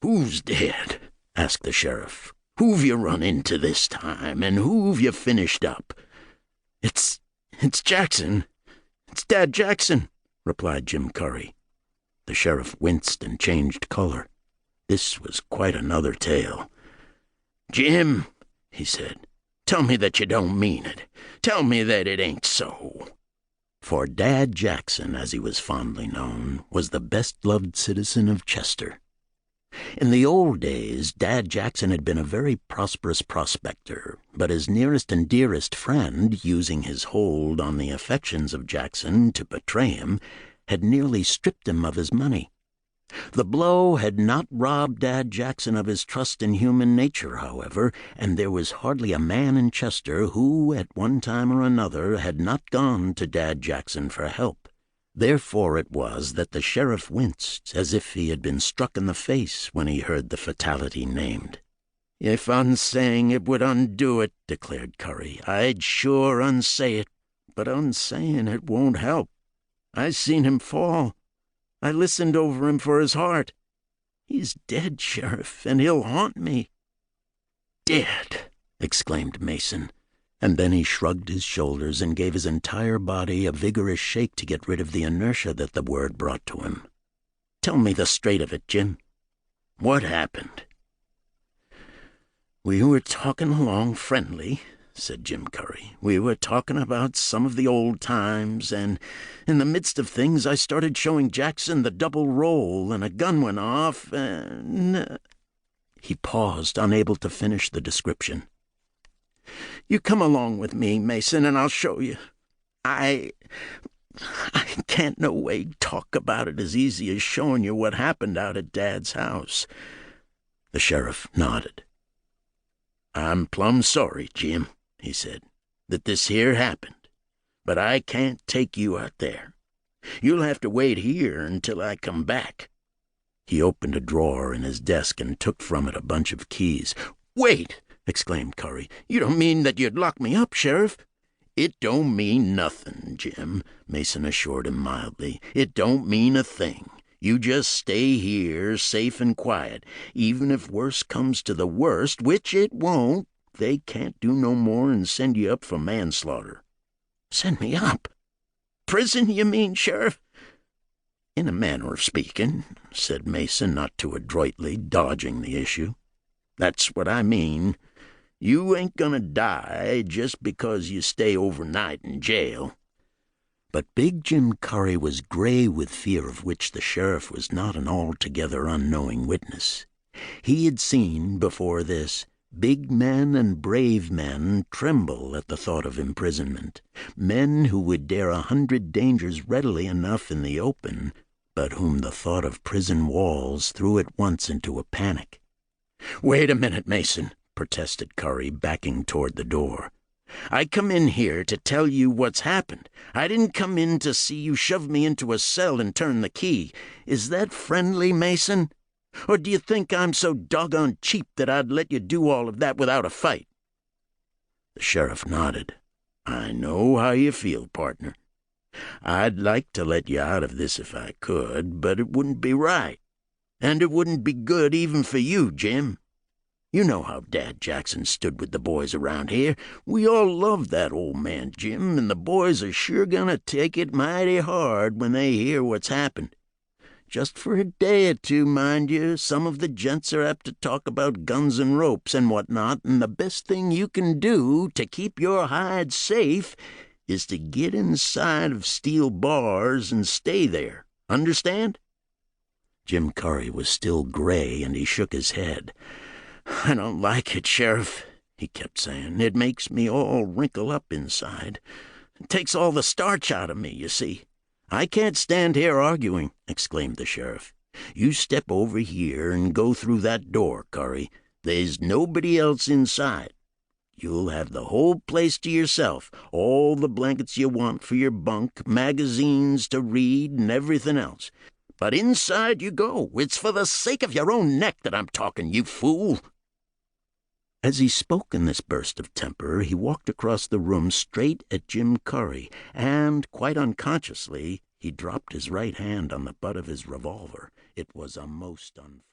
"Who's dead?" asked the sheriff. "Who've you run into this time, and who've you finished up?" It's Jackson. It's Dad Jackson," replied Jim Curry. The sheriff winced and changed color. This was quite another tale. "Jim," he said, "tell me that you don't mean it. Tell me that it ain't so." For Dad Jackson, as he was fondly known, was the best-loved citizen of Chester. In the old days, Dad Jackson had been a very prosperous prospector, but his nearest and dearest friend, using his hold on the affections of Jackson to betray him, had nearly stripped him of his money. The blow had not robbed Dad Jackson of his trust in human nature, however, and there was hardly a man in Chester who, at one time or another, had not gone to Dad Jackson for help. Therefore it was that the sheriff winced, as if he had been struck in the face when he heard the fatality named. "If unsaying it would undo it," declared Curry, "I'd sure unsay it. But unsaying it won't help. I seen him fall. I listened over him for his heart. He's dead, Sheriff, and he'll haunt me." "Dead!" exclaimed Mason, and then he shrugged his shoulders and gave his entire body a vigorous shake to get rid of the inertia that the word brought to him. "Tell me the straight of it, Jim. What happened?" "We were talking along friendly," said Jim Curry. "We were talking about some of the old times, and in the midst of things I started showing Jackson the double roll, and a gun went off, and—" He paused, unable to finish the description. "You come along with me, Mason, and I'll show you. I can't no way talk about it as easy as showing you what happened out at Dad's house." The sheriff nodded. "I'm plumb sorry, Jim," he said, "that this here happened, but I can't take you out there. You'll have to wait here until I come back." He opened a drawer in his desk and took from it a bunch of keys. "Wait!" exclaimed Curry. "You don't mean that you'd lock me up, Sheriff?" "It don't mean nothing, Jim," Mason assured him mildly. "It don't mean a thing. You just stay here, safe and quiet. Even if worse comes to the worst, which it won't, they can't do no more than send you up for manslaughter." "Send me up? Prison, you mean, Sheriff?" "In a manner of speaking," said Mason, not too adroitly, dodging the issue. "That's what I mean. You ain't gonna die just because you stay overnight in jail." But Big Jim Curry was gray with fear of which the sheriff was not an altogether unknowing witness. He had seen, before this, big men and brave men tremble at the thought of imprisonment, men who would dare 100 dangers readily enough in the open, but whom the thought of prison walls threw at once into a panic. "Wait a minute, Mason," protested Curry, backing toward the door. "I come in here to tell you what's happened. I didn't come in to see you shove me into a cell and turn the key. Is that friendly, Mason? Or do you think I'm so doggone cheap that I'd let you do all of that without a fight?" The sheriff nodded. "I know how you feel, partner. I'd like to let you out of this if I could, but it wouldn't be right. And it wouldn't be good even for you, Jim. You know how Dad Jackson stood with the boys around here. We all love that old man, Jim, and the boys are sure gonna take it mighty hard when they hear what's happened. Just for a day or two, mind you. Some of the gents are apt to talk about guns and ropes and whatnot, and the best thing you can do to keep your hide safe is to get inside of steel bars and stay there. Understand?" Jim Curry was still gray, and he shook his head. "I don't like it, Sheriff," he kept saying. "It makes me all wrinkle up inside. It takes all the starch out of me, you see." "I can't stand here arguing," exclaimed the sheriff. "You step over here and go through that door, Curry. There's nobody else inside. You'll have the whole place to yourself, all the blankets you want for your bunk, magazines to read, and everything else. But inside you go. It's for the sake of your own neck that I'm talking, you fool." As he spoke in this burst of temper, he walked across the room straight at Jim Curry, and, quite unconsciously, he dropped his right hand on the butt of his revolver. It was a most unfortunate...